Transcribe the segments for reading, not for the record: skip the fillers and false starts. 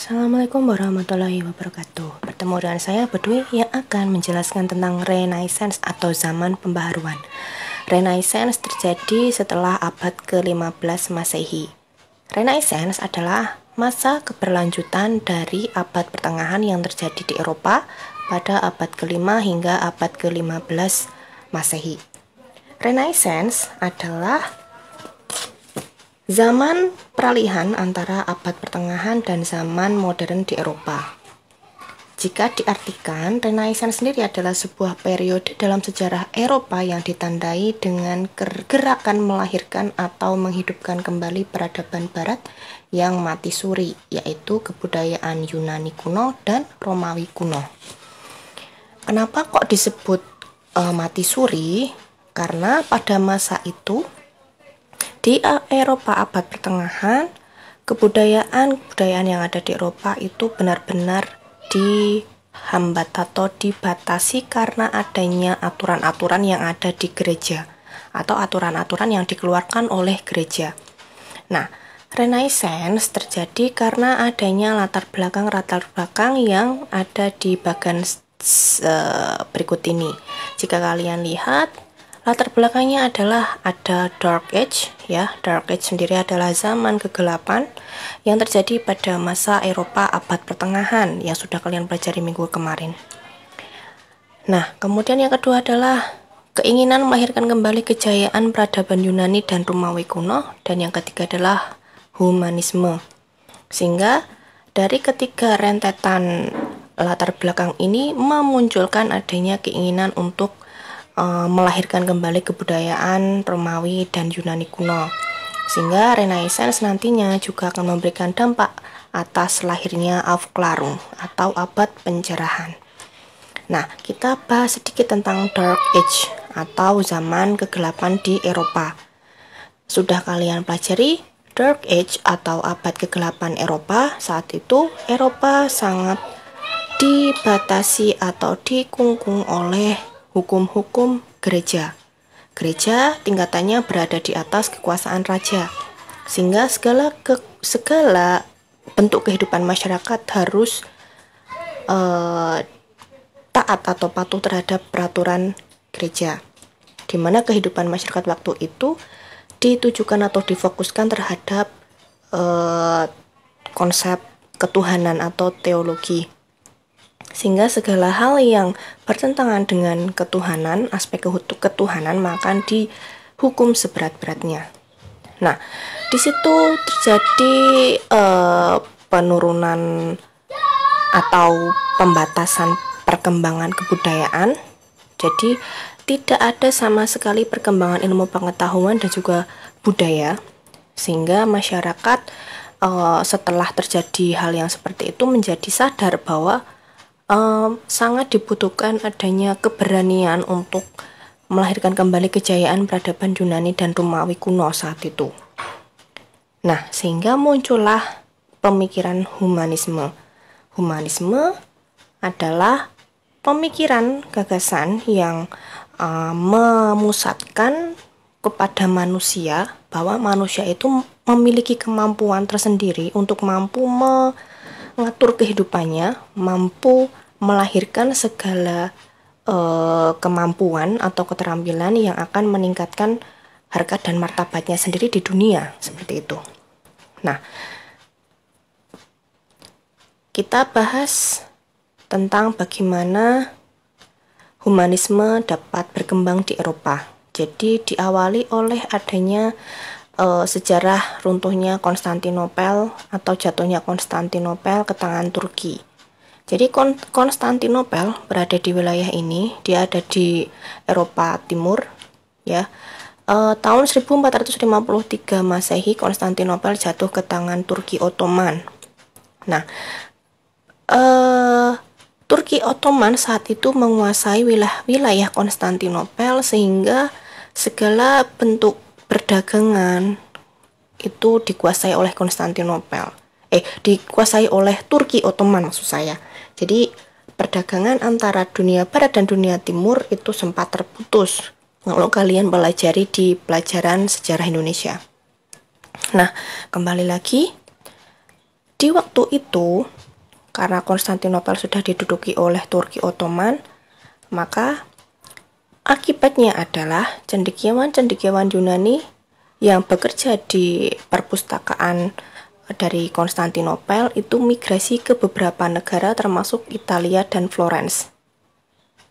Assalamualaikum warahmatullahi wabarakatuh. Bertemu dengan saya Bedwi yang akan menjelaskan tentang Renaissance atau zaman pembaharuan. Renaissance terjadi setelah abad ke-15 Masehi. Renaissance adalah masa keberlanjutan dari abad pertengahan yang terjadi di Eropa pada abad ke-5 hingga abad ke-15 Masehi. Renaissance adalah zaman peralihan antara abad pertengahan dan zaman modern di Eropa. Jika diartikan, Renaissance sendiri adalah sebuah periode dalam sejarah Eropa yang ditandai dengan gerakan melahirkan atau menghidupkan kembali peradaban Barat yang mati suri, yaitu kebudayaan Yunani kuno dan Romawi kuno. Kenapa kok disebut mati suri? Karena pada masa itu di Eropa abad pertengahan, kebudayaan yang ada di Eropa itu benar-benar dihambat atau dibatasi karena adanya aturan-aturan yang ada di gereja atau aturan-aturan yang dikeluarkan oleh gereja. Nah, Renaissance terjadi karena adanya latar belakang yang ada di bagian berikut ini. Jika kalian lihat, latar belakangnya adalah ada Dark Age, ya. Dark Age sendiri adalah zaman kegelapan yang terjadi pada masa Eropa abad pertengahan yang sudah kalian pelajari minggu kemarin. Nah, kemudian yang kedua adalah keinginan melahirkan kembali kejayaan peradaban Yunani dan Romawi kuno, dan yang ketiga adalah humanisme. Sehingga dari ketiga rentetan latar belakang ini memunculkan adanya keinginan untuk melahirkan kembali kebudayaan Romawi dan Yunani kuno, sehingga Renaissance nantinya juga akan memberikan dampak atas lahirnya Aufklärung atau abad pencerahan. Nah, kita bahas sedikit tentang Dark Age atau zaman kegelapan di Eropa. Sudah kalian pelajari Dark Age atau abad kegelapan Eropa. Saat itu Eropa sangat dibatasi atau dikungkung oleh hukum-hukum gereja. Gereja tingkatannya berada di atas kekuasaan raja, sehingga segala bentuk kehidupan masyarakat harus taat atau patuh terhadap peraturan gereja, di mana kehidupan masyarakat waktu itu ditujukan atau difokuskan terhadap konsep ketuhanan atau teologi. Sehingga segala hal yang bertentangan dengan ketuhanan, aspek ketuhanan, maka dihukum seberat-beratnya. Nah, di situ terjadi penurunan atau pembatasan perkembangan kebudayaan. Jadi tidak ada sama sekali perkembangan ilmu pengetahuan dan juga budaya, sehingga masyarakat setelah terjadi hal yang seperti itu menjadi sadar bahwa sangat dibutuhkan adanya keberanian untuk melahirkan kembali kejayaan peradaban Yunani dan Romawi kuno saat itu. Nah, sehingga muncullah pemikiran humanisme. Humanisme adalah pemikiran gagasan yang memusatkan kepada manusia bahwa manusia itu memiliki kemampuan tersendiri untuk mampu mengatur kehidupannya, mampu melahirkan segala kemampuan atau keterampilan yang akan meningkatkan harkat dan martabatnya sendiri di dunia, seperti itu. Nah, kita bahas tentang bagaimana humanisme dapat berkembang di Eropa. Jadi diawali oleh adanya sejarah runtuhnya Konstantinopel atau jatuhnya Konstantinopel ke tangan Turki. Jadi Konstantinopel berada di wilayah ini, dia ada di Eropa Timur, ya. Tahun 1453 Masehi Konstantinopel jatuh ke tangan Turki Ottoman. Nah, Turki Ottoman saat itu menguasai wilayah Konstantinopel, sehingga segala bentuk perdagangan itu dikuasai oleh dikuasai oleh Turki Ottoman maksud saya. Jadi perdagangan antara dunia barat dan dunia timur itu sempat terputus kalau kalian pelajari di pelajaran sejarah Indonesia. Nah, kembali lagi, Di waktu itu, karena Konstantinopel sudah diduduki oleh Turki Ottoman, maka akibatnya adalah cendekiawan-cendekiawan Yunani yang bekerja di perpustakaan dari Konstantinopel itu migrasi ke beberapa negara termasuk Italia dan Florence.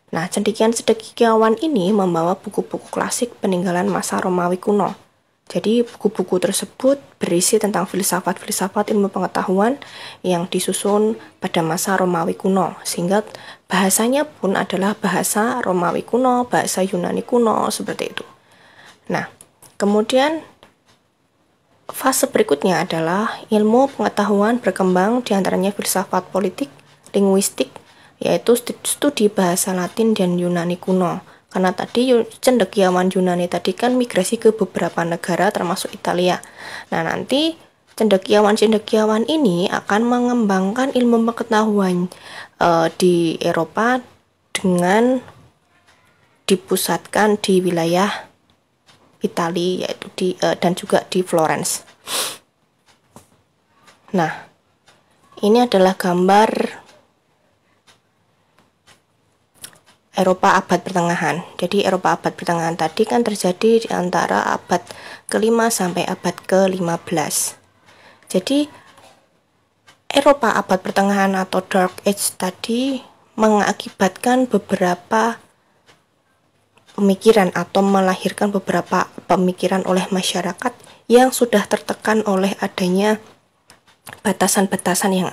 Nah, cendekiawan-cendekiawan ini membawa buku-buku klasik peninggalan masa Romawi kuno. Jadi buku-buku tersebut berisi tentang filsafat-filsafat ilmu pengetahuan yang disusun pada masa Romawi kuno, sehingga bahasanya pun adalah bahasa Romawi kuno, bahasa Yunani kuno, seperti itu. Nah, kemudian fase berikutnya adalah ilmu pengetahuan berkembang, diantaranya filsafat politik, linguistik, yaitu studi bahasa Latin dan Yunani kuno. Karena tadi cendekiawan Yunani tadi kan migrasi ke beberapa negara termasuk Italia. Nah, nanti cendekiawan-cendekiawan ini akan mengembangkan ilmu pengetahuan di Eropa dengan dipusatkan di wilayah Italia, yaitu dan juga di Florence. Nah, ini adalah gambar Eropa abad pertengahan. Jadi Eropa abad pertengahan tadi kan terjadi di antara abad ke-5 sampai abad ke-15. Jadi Eropa abad pertengahan atau Dark Age tadi mengakibatkan beberapa pemikiran atau melahirkan beberapa pemikiran oleh masyarakat yang sudah tertekan oleh adanya batasan-batasan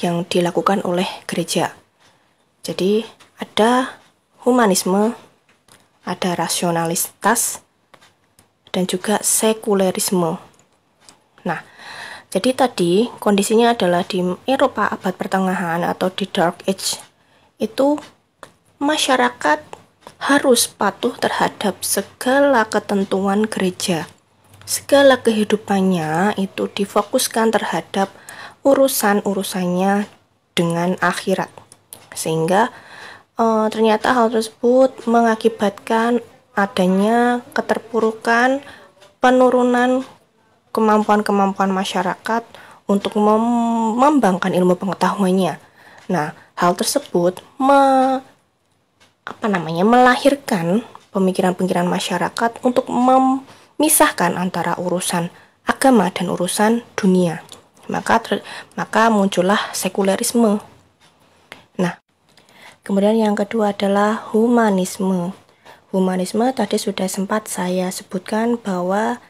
yang dilakukan oleh gereja. Jadi ada humanisme, ada rasionalitas, dan juga sekulerisme. Nah, jadi tadi kondisinya adalah di Eropa abad pertengahan atau di Dark Age itu masyarakat harus patuh terhadap segala ketentuan gereja. Segala kehidupannya itu difokuskan terhadap urusan-urusannya dengan akhirat. Sehingga ternyata hal tersebut mengakibatkan adanya keterpurukan, penurunan kemampuan-kemampuan masyarakat untuk mengembangkan ilmu pengetahuannya. Nah, hal tersebut melahirkan pemikiran-pemikiran masyarakat untuk memisahkan antara urusan agama dan urusan dunia. Maka muncullah sekulerisme. Nah, kemudian yang kedua adalah humanisme. Humanisme tadi sudah sempat saya sebutkan bahwa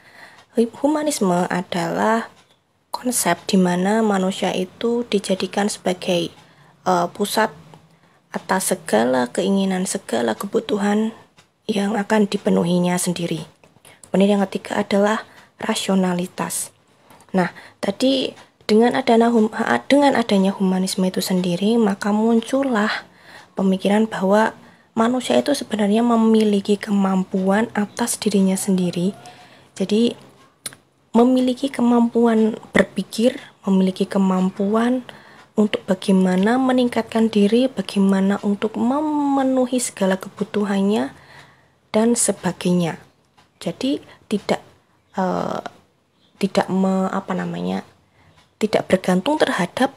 humanisme adalah konsep di mana manusia itu dijadikan sebagai pusat atas segala keinginan, segala kebutuhan yang akan dipenuhinya sendiri. Kemudian yang ketiga adalah rasionalitas. Nah, tadi dengan adanya humanisme itu sendiri, maka muncullah pemikiran bahwa manusia itu sebenarnya memiliki kemampuan atas dirinya sendiri. Jadi memiliki kemampuan berpikir, memiliki kemampuan untuk bagaimana meningkatkan diri, bagaimana untuk memenuhi segala kebutuhannya dan sebagainya. Jadi tidak bergantung terhadap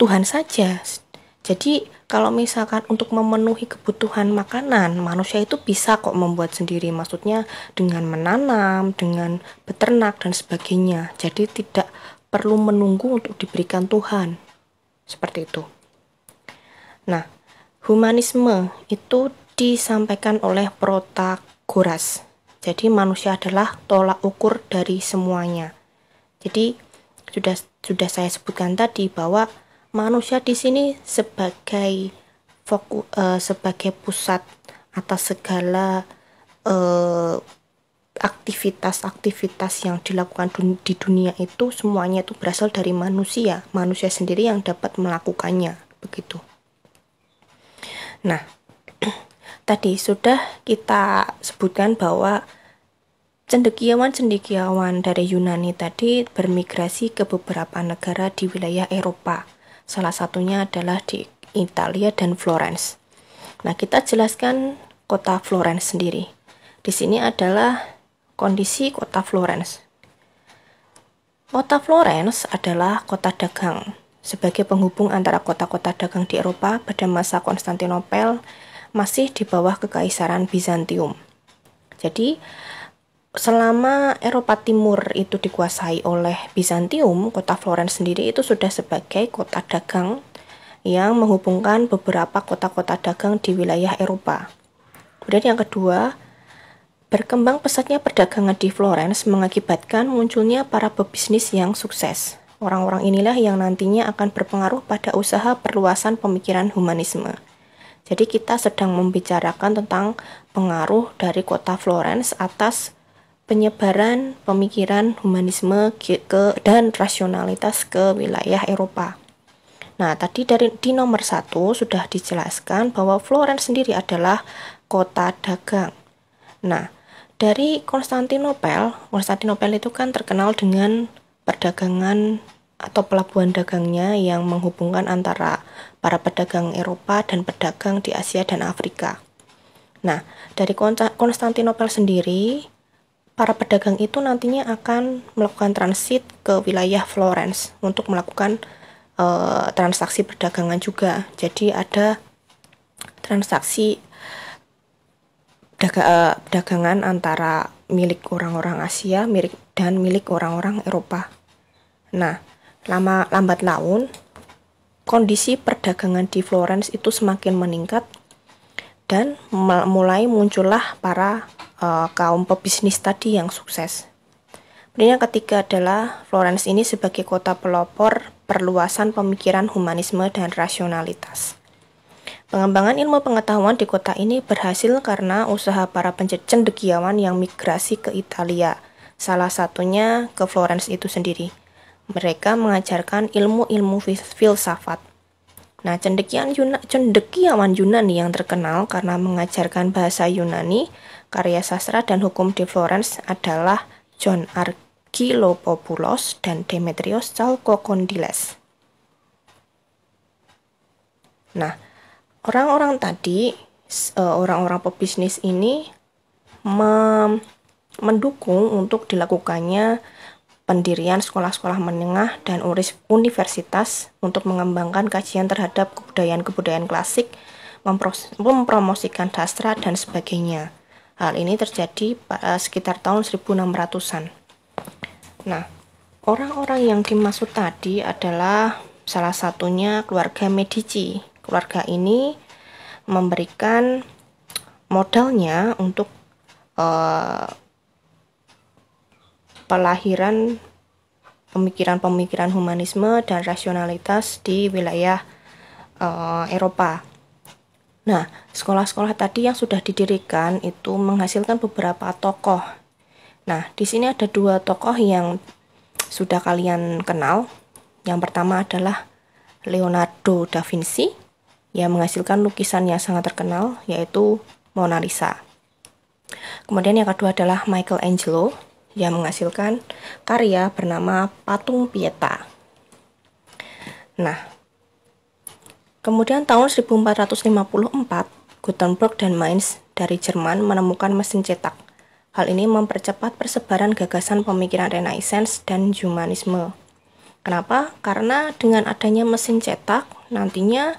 Tuhan saja. Jadi kalau misalkan untuk memenuhi kebutuhan makanan, manusia itu bisa kok membuat sendiri, maksudnya dengan menanam, dengan beternak dan sebagainya. Jadi tidak perlu menunggu untuk diberikan Tuhan. Seperti itu. Nah, humanisme itu disampaikan oleh Protagoras. Jadi manusia adalah tolak ukur dari semuanya. Jadi sudah saya sebutkan tadi bahwa manusia di sini sebagai pusat atas segala aktivitas-aktivitas yang dilakukan di dunia itu semuanya itu berasal dari manusia sendiri yang dapat melakukannya, begitu. Nah, tadi sudah kita sebutkan bahwa cendekiawan dari Yunani tadi bermigrasi ke beberapa negara di wilayah Eropa. Salah satunya adalah di Italia dan Florence. Nah, kita jelaskan kota Florence sendiri. Di sini adalah kondisi kota Florence. Kota Florence adalah kota dagang. Sebagai penghubung antara kota-kota dagang di Eropa pada masa Konstantinopel masih di bawah Kekaisaran Bizantium. Jadi, selama Eropa Timur itu dikuasai oleh Bizantium, kota Florence sendiri itu sudah sebagai kota dagang yang menghubungkan beberapa kota-kota dagang di wilayah Eropa. Kemudian yang kedua, berkembang pesatnya perdagangan di Florence mengakibatkan munculnya para pebisnis yang sukses. Orang-orang inilah yang nantinya akan berpengaruh pada usaha perluasan pemikiran humanisme. Jadi kita sedang membicarakan tentang pengaruh dari kota Florence atas penyebaran pemikiran humanisme dan rasionalitas ke wilayah Eropa. Nah, tadi di nomor 1 sudah dijelaskan bahwa Florence sendiri adalah kota dagang. Nah, dari Konstantinopel itu kan terkenal dengan perdagangan atau pelabuhan dagangnya yang menghubungkan antara para pedagang Eropa dan pedagang di Asia dan Afrika. Nah, dari Konstantinopel sendiri, para pedagang itu nantinya akan melakukan transit ke wilayah Florence untuk melakukan transaksi perdagangan juga. Jadi ada transaksi perdagangan antara milik orang-orang Asia dan milik orang-orang Eropa. Nah, lambat laun kondisi perdagangan di Florence itu semakin meningkat dan mulai muncullah para kaum pebisnis tadi yang sukses. Kemudian yang ketiga adalah Florence ini sebagai kota pelopor perluasan pemikiran humanisme dan rasionalitas. Pengembangan ilmu pengetahuan di kota ini berhasil karena usaha para cendekiawan yang migrasi ke Italia, salah satunya ke Florence itu sendiri. Mereka mengajarkan ilmu-ilmu filsafat. Nah, cendekiawan Yunani yang terkenal karena mengajarkan bahasa Yunani, karya sastra dan hukum di Florence adalah John Argyropoulos dan Demetrios Chalkokondyles. Nah, orang-orang pebisnis ini mendukung untuk dilakukannya pendirian sekolah-sekolah menengah dan universitas untuk mengembangkan kajian terhadap kebudayaan-kebudayaan klasik, mempromosikan sastra dan sebagainya. Hal ini terjadi sekitar tahun 1600-an. Nah, orang-orang yang dimaksud tadi adalah salah satunya keluarga Medici. Keluarga ini memberikan modalnya untuk pelahiran pemikiran-pemikiran humanisme dan rasionalitas di wilayah Eropa. Nah, sekolah-sekolah tadi yang sudah didirikan itu menghasilkan beberapa tokoh. Nah, di sini ada 2 tokoh yang sudah kalian kenal. Yang pertama adalah Leonardo da Vinci yang menghasilkan lukisan yang sangat terkenal, yaitu Mona Lisa. Kemudian yang kedua adalah Michelangelo yang menghasilkan karya bernama Patung Pieta. Nah, kemudian tahun 1454, Gutenberg dan Mainz dari Jerman menemukan mesin cetak. Hal ini mempercepat persebaran gagasan pemikiran Renaissance dan humanisme. Kenapa? Karena dengan adanya mesin cetak, nantinya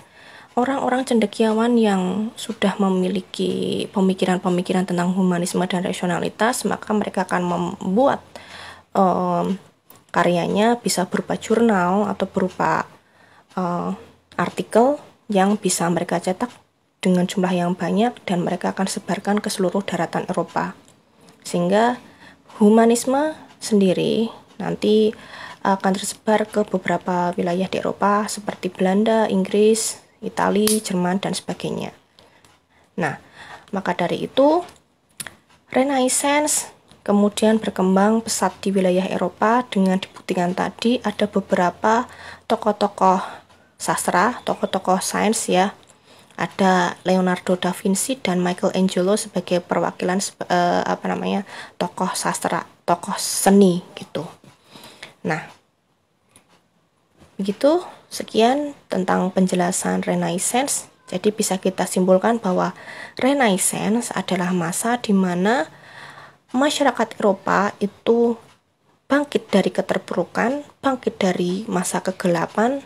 orang-orang cendekiawan yang sudah memiliki pemikiran-pemikiran tentang humanisme dan rasionalitas, maka mereka akan membuat karyanya bisa berupa jurnal atau berupa artikel yang bisa mereka cetak dengan jumlah yang banyak dan mereka akan sebarkan ke seluruh daratan Eropa. Sehingga humanisme sendiri nanti akan tersebar ke beberapa wilayah di Eropa seperti Belanda, Inggris, Italia, Jerman, dan sebagainya. Nah, maka dari itu, Renaissance kemudian berkembang pesat di wilayah Eropa dengan dibuktikan tadi ada beberapa tokoh-tokoh sastra, tokoh-tokoh sains ya. Ada Leonardo da Vinci dan Michelangelo sebagai perwakilan tokoh sastra, tokoh seni gitu. Nah, begitu sekian tentang penjelasan Renaissance. Jadi bisa kita simpulkan bahwa Renaissance adalah masa di mana masyarakat Eropa itu bangkit dari keterpurukan, bangkit dari masa kegelapan,